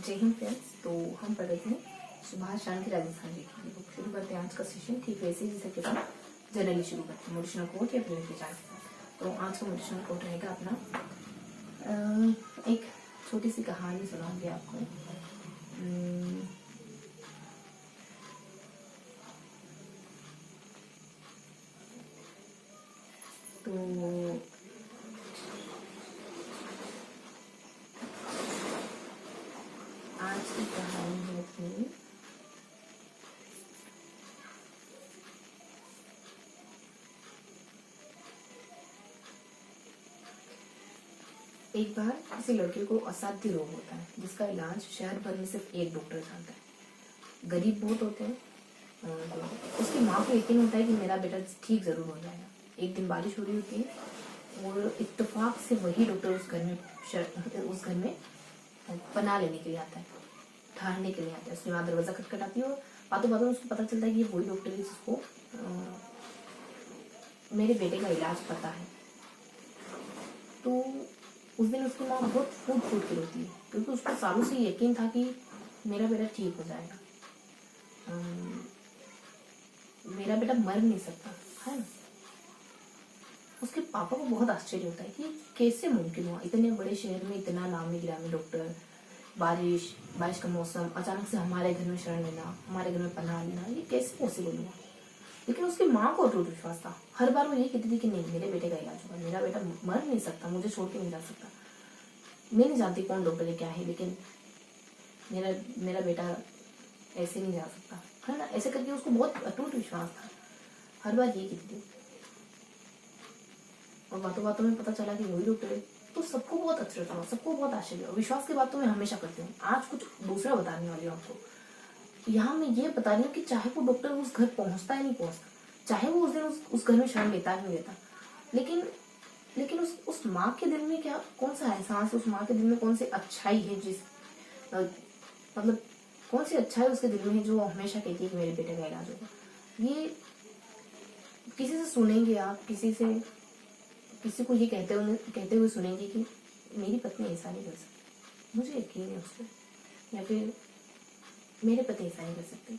जय हिंद फ्रेंड्स। तो हम पढ़ रहे थे सुभाष शांति राजस्थान जी की बुक। शुरू करते हैं आज का सेशन ठीक वैसे ही जैसे कि हम जनरली शुरू करते हैं मोटिवेशनल कोट या प्रेरणा के चार्ट के साथ। तो आज का मोटिवेशनल कोट रहेगा अपना एक छोटी सी कहानी सुनाऊंगी आपको। तो आज की कहानी है कि एक बार किसी लड़के को असाध्य रोग होता है जिसका इलाज शहर भर में सिर्फ एक डॉक्टर जानता है। गरीब बहुत होते हैं। तो उसकी माँ को यकीन होता है कि मेरा बेटा ठीक जरूर हो जाएगा। एक दिन बारिश हो रही होती है और इत्तेफाक से वही डॉक्टर उस घर में पनाह लेने के लिए आता है, ठहरने के लिए आता है। उसके बाद दरवाजा खटखटाती है और बातों बातों में उसको पता चलता है कि ये वही डॉक्टर है जिसको मेरे बेटे का इलाज पता है। तो उस दिन उसकी माँ बहुत फूट फूट के रोती है क्योंकि उसको सालों से यकीन था कि मेरा बेटा ठीक हो जाएगा, मेरा बेटा मर नहीं सकता है ना। उसके पापा को बहुत आश्चर्य होता है कि कैसे मुमकिन हुआ, इतने बड़े शहर में इतना नामी गिरामी डॉक्टर, बारिश का मौसम, अचानक से हमारे घर में शरण लेना, हमारे घर में पनाह लेना, ये कैसे पॉसिबल हुआ। लेकिन उसकी माँ को अटूट विश्वास था। हर बार वो ये कहती थी कि नहीं, मेरे बेटे का इलाज होगा, मेरा बेटा मर नहीं सकता, मुझे छोड़ के नहीं जा सकता। मैं नहीं जानती कौन डॉक्टर है क्या है, लेकिन मेरा बेटा ऐसे नहीं जा सकता है ना। ऐसे करके उसको बहुत अटूट विश्वास था। हर बार ये कहती थी और बातों बातों में पता चला कि वही डॉक्टर है। तो सबको बहुत आश्चर्य था, सबको बहुत आश्चर्य। विश्वास की बात तो मैं हमेशा करती हूँ। आज कुछ दूसरा बताने वाली हूँ आपको। यहाँ मैं ये बता रही हूँ कि चाहे वो डॉक्टर उस घर पहुंचता है नहीं पहुंचता, चाहे वो उस दिन उस घर में शरण लेता है नहीं लेता, लेकिन उस माँ के दिल में क्या कौन सा एहसास है, उस माँ के दिल में कौन सी अच्छाई है, मतलब कौन सी अच्छाई उसके दिल में है जो हमेशा कहती है कि मेरे बेटे का इलाज होगा। ये किसी से सुनेंगे आप, किसी को ये कहते हुए सुनेंगे कि मेरी पत्नी ऐसा नहीं कर सकती, मुझे यकीन है उस पर, या फिर मेरे पति ऐसा नहीं कर सकते।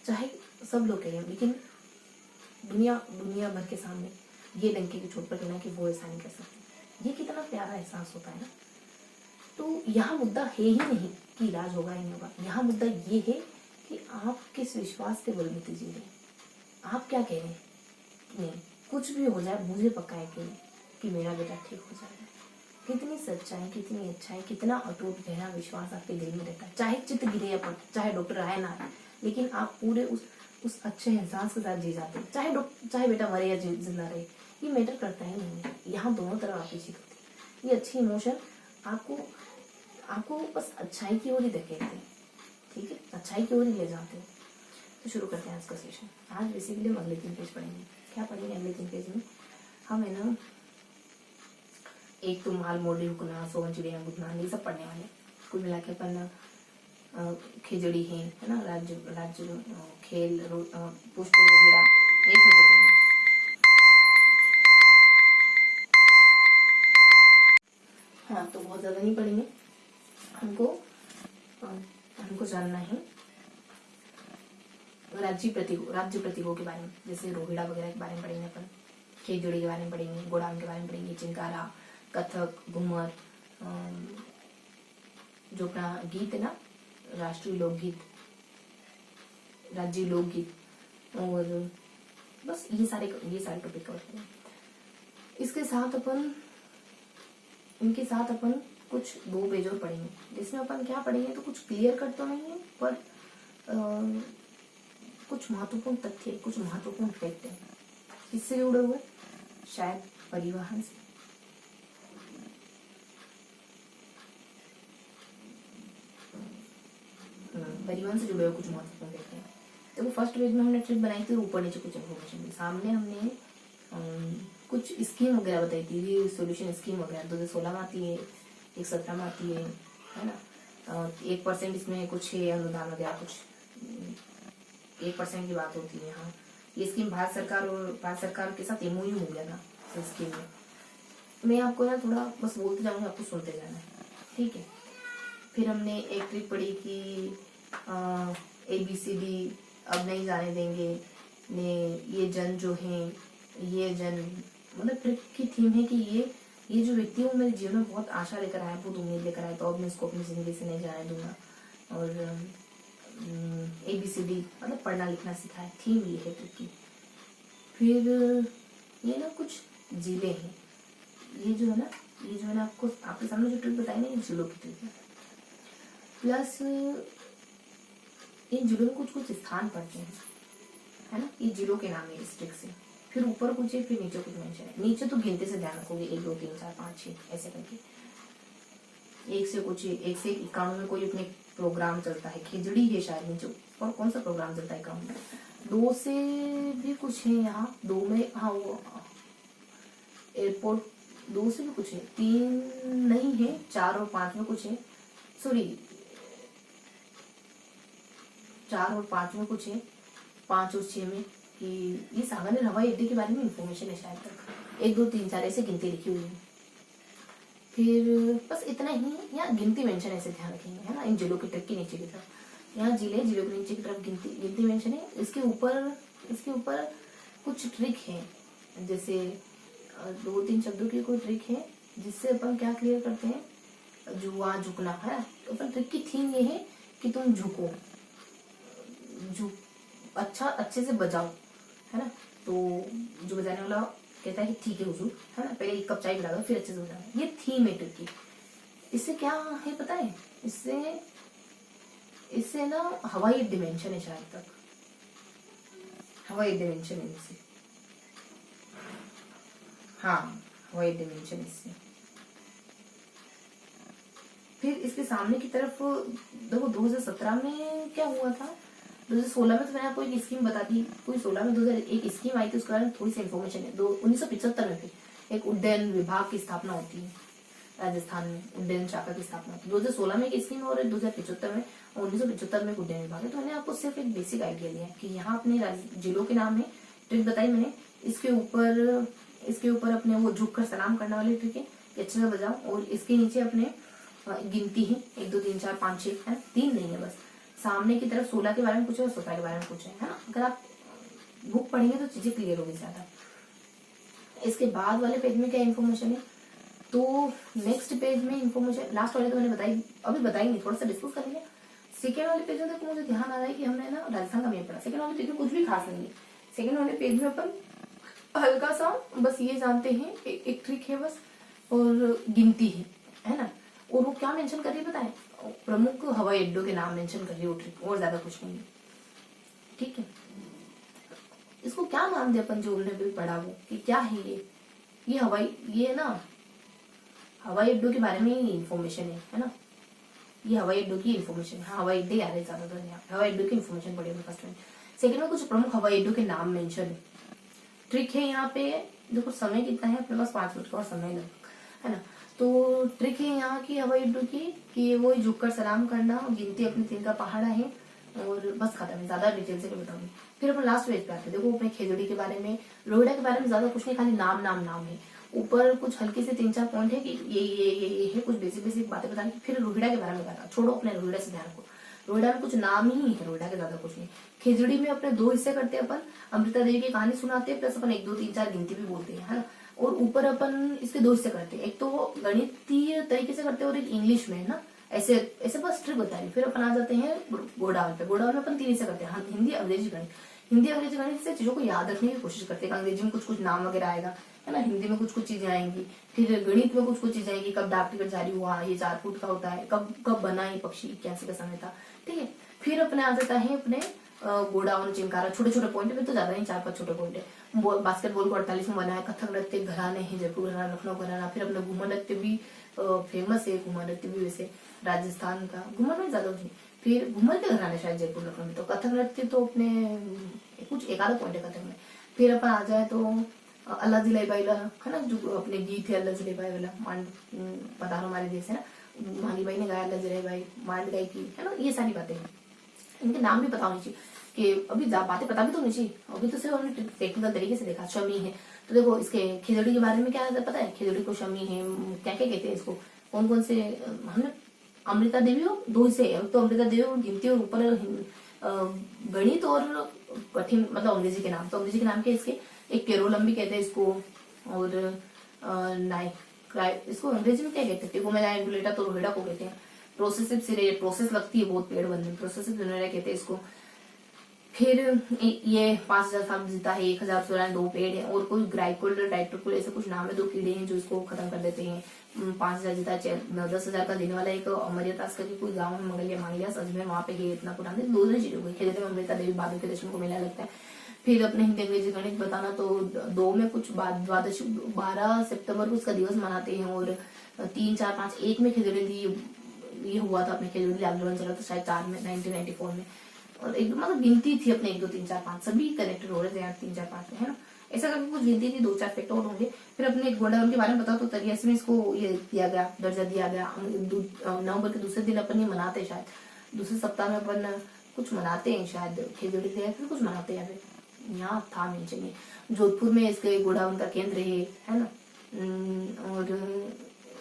चाहे सब लोग कहें, लेकिन दुनिया भर के सामने ये डंके की चोट पर कहना कि वो ऐसा नहीं कर सकते, ये कितना प्यारा एहसास होता है ना। तो यहाँ मुद्दा है ही नहीं कि इलाज होगा या नहीं होगा। यहाँ मुद्दा ये है कि आप किस विश्वास के बलबूते जी रहे हैं। आप क्या कह रहे हैं, नहीं कुछ भी हो जाए मुझे पक्का है कि मेरा बेटा ठीक हो जाएगा। कितनी सच्चाई, कितनी अच्छाई, कितना अटूट गहरा विश्वास आपके दिल में रहता है। चाहे चित गिरे या पड़े, चाहे डॉक्टर आए ना आए, लेकिन आप पूरे उस अच्छे एहसास के साथ जी जाते हैं। चाहे बेटा मरे या जिंदा रहे, ये मैटर करता ही नहीं है। यहाँ दोनों तरफ आपकी जीत होती है। ये अच्छी इमोशन आपको बस अच्छाई की ओर ही धकेलते हैं, ठीक है, अच्छाई की ओर ही ले जाते हैं। तो शुरू करते हैं आज का सेशन। आज बेसिकली हम अगले 3 पेज पढ़ेंगे। क्या पढ़ेंगे अगले 3 पेज में? हम है ना एक तो माल मोड़ी हुकना, सोवन चिड़िया बुतना, ये सब पढ़ने वाले। कुल मिला के अपन खिजड़ी है ना, राज्य खेल पुष्प रोहिड़ा। 1 मिनट रुकेंगे। हाँ, तो बहुत ज्यादा नहीं पढ़ेंगे। हमको जानना है राज्य प्रतीकों के बारे में, जैसे रोहिड़ा वगैरह के बारे में पढ़ेंगे अपन, खिजड़ी के बारे में पढ़ेंगे, गोडाम के बारे में पढ़ेंगे, चिंकारा, कथक, घूमर, जो अपना गीत है ना, राष्ट्रीय लोकगीत, राज्य लोकगीत, और बस ये सारे टॉपिक कवर करेंगे। इनके साथ अपन कुछ 2 पेज और पढ़ेंगे, जिसमें अपन क्या पढ़ेंगे तो कुछ क्लियर कट तो नहीं है, पर कुछ महत्वपूर्ण तथ्य, कुछ महत्वपूर्ण फैक्ट है। किससे जुड़े हुए? शायद परिवहन से। परिवहन से जुड़े हुए कुछ महत्वपूर्ण फैक्ट है। तो वो फर्स्ट पेज में हमने ट्रिप बनाई थी, ऊपर नीचे कुछ इन्फॉर्मेशन दी। सामने हमने कुछ स्कीम वगैरह बताई थी, सोल्यूशन स्कीम वगैरह 2016 में आती है, 2017 में आती है ना। 1% इसमें कुछ है अनुदान वगैरह, कुछ 1% की बात होती है। हाँ, ये स्कीम भारत सरकार के साथ MOU हो गया था इस स्कीम में। मैं आपको ना थोड़ा बस बोलते जाऊंगी, आपको सुनते जाना है, ठीक है। फिर हमने एक ट्रिक पढ़ी कि ABCD अब नहीं जाने देंगे ने, ये जन जो है, ये जन, मतलब ट्रिक की थीम है कि ये जो व्यक्ति है वो मेरे जीवन में बहुत आशा लेकर आया, बहुत उम्मीद लेकर आया, तो अब मैं इसको अपनी जिंदगी से नहीं जाने दूंगा। और ABCD मतलब पढ़ना लिखना सिखाया, थीम ये है ट्रिक की। फिर ये ना कुछ जिले हैं, ये जो है ना आपको आपके सामने जो ट्रिक बताई ना, ये जिलों की ट्रिक है। प्लस इन जिलों में कुछ कुछ स्थान पड़ते हैं, है ना, ये जिलों के नाम है इस ट्रिक से। फिर ऊपर कुछ है, फिर नीचे कुछ मेंशन है। नीचे तो गिनती से ध्यान रखोगे, 1 2 3 4 5 6 ऐसे करके, एक से 91 में कोई अपने प्रोग्राम चलता है, खिचड़ी है शायद नीचे, और कौन सा प्रोग्राम चलता है 91 में, 2 से भी कुछ है यहाँ, 2 में, हाँ वो एयरपोर्ट, 2 से भी कुछ है, 3 नहीं है, 4 और 5 में कुछ है, सॉरी 4 और 5 में कुछ है, 5 और 6 में, कि ये सांगानेर हवाई अड्डे के बारे में इंफॉर्मेशन है शायद तक, 1 2 3 4 ऐसे गिनती लिखी हुई है। फिर बस इतना ही, यहाँ गिनती मेंशन ऐसे ध्यान रखेंगे, है ना, इन जिलों की ट्रिक के नीचे की तरफ, यहाँ जिले, जिलों के नीचे की तरफ गिनती मेंशन है। इसके ऊपर कुछ ट्रिक है, जैसे 2 3 शब्दों की कोई ट्रिक है जिससे अपन क्या क्लियर करते हैं, जुआ, झुकना, है ना। तो अपन ट्रिक की थीम ये है कि तुम झुको, अच्छे से बजाओ, है ना। तो जो बजाने वाला कहता है कि ठीक है हुजूर, है ना, पहले 1 कप चाय पिला दो फिर अच्छे से बजाना, ये थीम है ट्रिक की। इससे क्या है पता है, इससे ना हवाई डिमेंशन है शायद तक, हवाई डिमेंशन है इससे, हाँ हवाई डिमेंशन इससे। फिर इसके सामने की तरफ देखो, 2017 में क्या हुआ था, 2016 में तो मैंने आपको एक स्कीम बता दी, कोई 16 में 2001 स्कीम आई थी, उसके बारे में थोड़ी सी इन्फॉर्मेशन है। 1975 में भी एक उड्डयन विभाग की स्थापना होती है राजस्थान में, उड्डयन शाखा की स्थापना होती है। 2016 में एक स्कीम और 2075 में, 1975 में एक उड्डयन विभाग है। तो मैंने आपको सिर्फ एक बेसिक आइडिया दिया कि यहाँ अपने जिलों के नाम है, ट्रिक बताई मैंने, इसके ऊपर अपने वो झुक कर सलाम करने वाली ट्रिक है, अच्छे से बजाओ, और इसके नीचे अपने गिनती है 1 2 3 4 5 6, है 3 नहीं है बस। सामने की तरफ 16 के बारे में पूछे और 17 के बारे में पूछे, है ना। अगर आप बुक पढ़ेंगे तो चीजें क्लियर होगी ज्यादा। इसके बाद वाले पेज में क्या इन्फॉर्मेशन है, तो नेक्स्ट पेज में इन्फॉर्मेशन, लास्ट वाले तो मैंने अभी बताई नहीं, थोड़ा सा डिस्कस करेंगे। सेकेंड वाले पेज में देखो, मुझे ध्यान आ रहा है कि हमने ना राजस्थान का मैप पढ़ा, सेकेंड वाले पेज में कुछ भी खास नहीं है। सेकेंड वाले पेज में अपन हल्का सा बस ये जानते हैं, एक ट्रिक है बस, और गिनती है ना। और वो क्या मेंशन कर रही है पता है, प्रमुख हवाई अड्डों के नाम मेंशन कर रही है वो ट्रिक, और ज्यादा कुछ नहीं है, ठीक है। इसको क्या नाम दे अपन, जो उन्होंने भी पढ़ा वो, कि क्या है ये ना हवाई अड्डों के बारे में ही इन्फॉर्मेशन है ना। ये हवाई अड्डों की इन्फॉर्मेशन है, हाँ हवाई अड्डे आ रहे ज्यादातर यहाँ, हवाई अड्डों की इन्फॉर्मेशन पढ़ेंगे फर्स्ट में। सेकंड में कुछ प्रमुख हवाई अड्डों के नाम मेंशन है, ट्रिक है यहाँ पे। देखो समय कितना है अपने पास, 5 मिनट का और समय लगभग, है ना। तो ट्रिक है यहाँ की हवाई अड्डों की कि वो झुककर सलाम करना, गिनती अपने 3 का पहाड़ा है, और बस खत्म है, ज्यादा डिटेल से बताऊंगी। फिर अपन लास्ट पेज पे आते हैं, देखो अपने खेजड़ी के बारे में, रोहिड़ा के बारे में ज्यादा कुछ नहीं, खाली नाम है। ऊपर कुछ हल्के से 3 4 पॉइंट है कि ये है, कुछ बेसिक बातें बताने की। फिर रोहिड़ा के बारे में बताना, छोड़ो अपने रोहिड़ा से ध्यान रखो, रोहिड़ा में कुछ नाम ही है, रोहिड़ा के ज्यादा कुछ नहीं। खिचड़ी में अपने 2 हिस्से करते हैं अपन, अमृता देवी की कहानी सुनाते हैं, प्लस अपन 1 2 3 4 गिनती भी बोलते हैं, है ना। और ऊपर अपन इसके 2 हिस्से करते हैं, एक तो गणितीय तरीके से करते हैं और एक इंग्लिश में, है ना। ऐसे बस ट्रिक बता रही। फिर अपन आ जाते हैं गोडावल पे, गोडावल में अपन 3 हिस्से करते हैं, हिंदी अंग्रेजी गणित से चीजों को याद रखने की कोशिश करते हैं। अंग्रेजी में कुछ नाम वगैरह आएगा, है ना, हिंदी में कुछ चीजें आएंगी, फिर गणित में कुछ चीजें आएंगी, कब डाक टिकट जारी हुआ, ये 4 फुट का होता है, कब बना ये पक्षी, 81 का समय था, ठीक है। फिर अपने आ जाता है अपने गोडाउन चिंकारा, छोटे छोटे पॉइंट में, तो ज्यादा नहीं, 4 5 छोटे पॉइंट है। बास्केटबॉल को 48 में बनाया, कथक नृत्य घराने हैं, जयपुर घराना, लखनऊ घराना। फिर अपने घूमर नृत्य भी फेमस है, घूमर नृत्य भी वैसे राजस्थान का, घूमर में ज्यादा नहीं, फिर घूमर के घराने शायद जयपुर लखनऊ में। तो कथक नृत्य तो अपने कुछ 1 आधा पॉइंट है कथक में। फिर अपन आ जाए तो अल्लाह जिलाई बाईला, है ना, जो अपने गीत है अल्लाह जिलाई बाई वाला, मांड पधारो हमारे देश, है ना, मानी बाई ने गाया अल्लाह जिलाई बाई, मांड गाई की, है ना। ये सारी बातें हैं, इनके नाम भी पता होनी चाहिए, कि अभी बातें पता भी तो होनी चाहिए। अभी तो सिर्फ हमने टेक्निकल तरीके से देखा, शमी है, तो देखो इसके खिचड़ी के बारे में क्या पता है, खिचड़ी को शमी है, क्या क्या कहते हैं इसको, कौन कौन से हमने अमृता देवी और दो हिस्से हैं, तो अमृता देवी और गिनती और ऊपर गणित और कठिन मतलब अंग्रेजी के नाम, तो अंग्रेजी के नाम के इसके एक केरोलम भी कहते हैं इसको, और इसको अंग्रेजी में क्या कहते हैं, टिकोमेला एंडुलेटा तो रोहिड़ा को कहते हैं। प्रोसेसिव सिरे, प्रोसेस लगती है बहुत पेड़ बनने में, प्रोसेसिव सिनेरा कहते हैं इसको। फिर ये 5000 साल जीता है, 1000 दो पेड़ है, और कोई ग्राइकोल डाइट्रोकोल ऐसे कुछ नाम है, दो कीड़े हैं जो इसको खत्म कर देते हैं। 5000 जीता, 10,000 का देने वाला एक अमरियतास करके कोई गाँव में मंगलिया मांगलिया अजमेर, वहां पे ये इतना पुराना दोनों चीजों को खेलते में अमृता देवी बादल के दर्शन को मेला लगता है। फिर अपने हिंदी अंग्रेजी गणित बताना तो 2 में कुछ द्वादशी 12 सितंबर को उसका दिवस मनाते हैं, और 3, 4, 5 1 में खिजड़ी ये हुआ था, अपने खिजड़ी आंदोलन चला था शायद 4 में 1994 में, और एक मतलब गिनती थी अपने 1, 2, 3, 4, 5 सभी कनेक्टेड हो रहे थे यहाँ 3, 4, 5 में, है ना, ऐसा करके कुछ गिनती थी, 2, 4 फैक्ट और होंगे। फिर अपने गोडाउन के बारे में बताओ तो 83 में इसको ये दिया गया, दर्जा दिया गया। नवंबर के दूसरे दिन अपन ये मनाते हैं, शायद दूसरे सप्ताह में अपन कुछ मनाते हैं, शायद खिजड़ी दिया फिर कुछ मनाते हैं, यहाँ था मेंशन है। जोधपुर में इसके गोडाउन का केंद्र है ना, और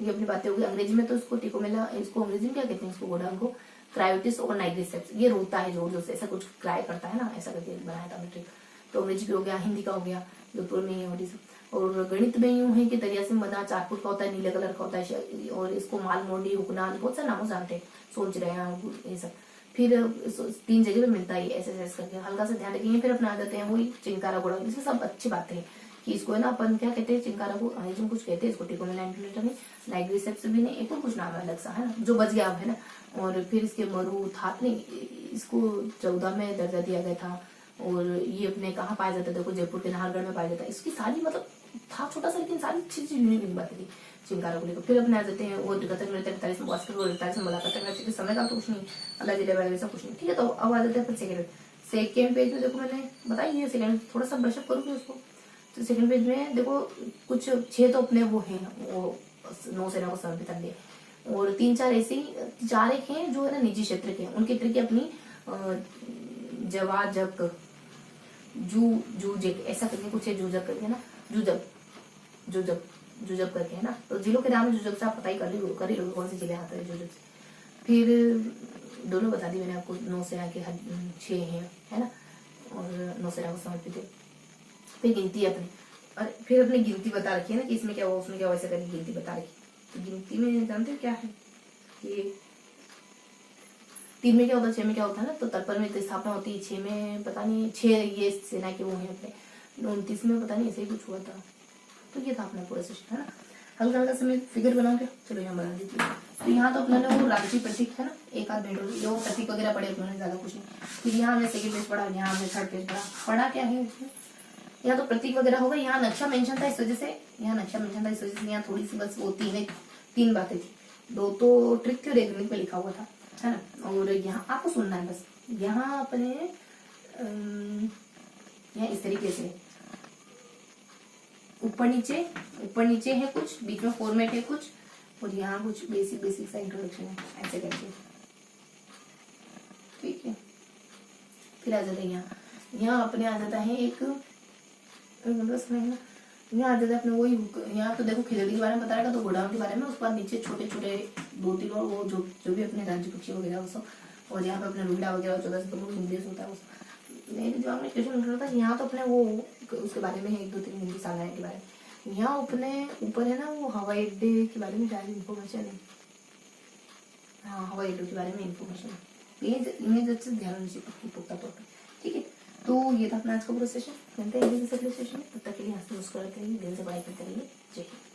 ये अपनी बातें होगी। अंग्रेजी में तो इसको टिकोमेला, इसको अंग्रेजी में क्या कहते हैं, इसको गोडाउन को क्रायोटिस और नाइग्रिसेप्स, ये रोता है जोर जोर से, ऐसा कुछ क्राई करता है ना, ऐसा करके बनाया था मैट्रिक। तो अंग्रेजी भी हो गया, हिंदी का हो गया, जोधपुर में ही। और गणित में यूं है कि दरिया से बना 4 फुट का होता है, नीले कलर का होता है, और इसको माल मोडी हुकना बहुत सारे नामों जानते हैं, सोच रहे हैं ये सब। फिर 3 जगह पे मिलता है एस करके, हल्का सा ध्यान रखेंगे। फिर अपने आ जाते हैं वही चिंकारा घोड़ा, इसमें सब अच्छी बातें हैं कि इसको है ना अपन क्या कहते हैं, चिंकारा को अंग्रेजी में कुछ कहते हैं, इसको टिकोमेला एंडुलेटा में, नाइग्रिसेप्स भी नहीं, एक और कुछ नाम है अलग सा, है ना, जो बच गया अब, है ना। और फिर इसके मरु था नहीं, इसको 14 में दर्जा दिया गया था, और ये अपने कहाँ पाया जाता था, देखो जयपुर के नाहरगढ़ में पाया जाता है। इसकी सारी मतलब था छोटा सा, लेकिन सारी चीज यूनिक बातें थी चिंकारा को लेकर। फिर अपने आ जाते हैं वो 43 में बॉस्कर और 43 में मुलाकात करते हैं, समय का तो कुछ नहीं, अल्लाह जिले वाले वैसा कुछ नहीं, ठीक है। तो अब आ जाते हैं फिर सेकेंड पेज में, देखो मैंने बताई ये सेकेंड, थोड़ा सा ब्रशअप करूँगी उसको। तो सेकेंड पेज में देखो कुछ 6 तो अपने वो हैं, वो नौसेना को समर्पित करने, और 3, 4 ऐसे ही 4 एक हैं जो है ना निजी क्षेत्र के, उनके ट्रिक अपनी जवाजक जूजक ऐसा करके कुछ है, जूजक करके ना, जुजब करके, है ना। तो जिलों के नाम जुजब से आप पता ही कर ही लोगे कौन सी जिले आते हैं जुजब से। फिर दोनों बता दी मैंने आपको, नौसेना के 6 हैं, है ना, और नौसेना को समर्पित है। फिर गिनती अपनी, और फिर अपनी गिनती बता रखी है ना कि इसमें क्या हुआ उसमें क्या हुआ, ऐसे करके गिनती बता रखी। तो गिनती में जानते हो क्या है, ये 3 में क्या होता है, 6 में क्या होता है ना, तो तर्पण में स्थापना होती है, 6 में पता नहीं, 6 ये सेना के वो हैं अपने, 29 में पता नहीं ऐसे ही कुछ हुआ था। तो ये था अपना पूरा सिस्टम, है ना। हल्का हल्का से मैं फिगर बनाऊंगा, चलो यहाँ बना दीजिए। तो यहाँ तो अपना वो राजसी प्रतीक है ना, एक आध भेंट होगी, जो प्रतीक वगैरह पढ़े अपने ज्यादा कुछ नहीं। फिर यहाँ हमने सेकंड पेज पढ़ा, यहाँ हमने थर्ड पेज पढ़ा क्या है उसमें, यहाँ तो प्रतीक वगैरह होगा। यहाँ नक्शा मेंशन था इस वजह से, यहाँ थोड़ी सी बस वो 3 बातें थी, 2 तो ट्रिक थी और 1 पे लिखा हुआ था, है ना। और यहाँ आपको सुनना है बस, यहाँ अपने यहाँ इस तरीके से ऊपर नीचे है कुछ, बीच में फॉर्मेट है कुछ, और यहाँ कुछ बेसिक सा इंट्रोडक्शन है, ऐसे करके, ठीक है। फिर आ जाता है यहाँ अपने आ जाता है एक बस में, यहाँ आ जाता है अपने वही, यहाँ तो देखो खिचड़ी के बारे में बताएगा, तो गोडाउन के बारे में, उसके बाद नीचे छोटे छोटे 2-3 और वो जो भी अपने राज्य पक्षी वगैरह वो सब, और यहाँ पे अपने रुईड़ा वगैरह 14 सितंबर को इंग्लिश होता है वो सब। मेरे दिमाग में क्वेश्चन उठ रहा था, यहाँ तो अपने वो उसके बारे में 1-2-3 हिंदी सागर के बारे में, यहाँ अपने ऊपर है ना वो हवाई अड्डे के बारे में ज़्यादा इन्फॉर्मेशन है। हाँ, हवाई अड्डों के बारे में इन्फॉर्मेशन, इमेज अच्छे से ध्यान दीजिए पुख्ता तौर पर, ठीक है। तो ये था अपना आज का पूरा सेशन, मिलते हैं अगले सेशन में, तब तक के लिए हंसते मुस्कुराते रहिए, दिल से पढ़ाई करते रहिए। जय हिंद।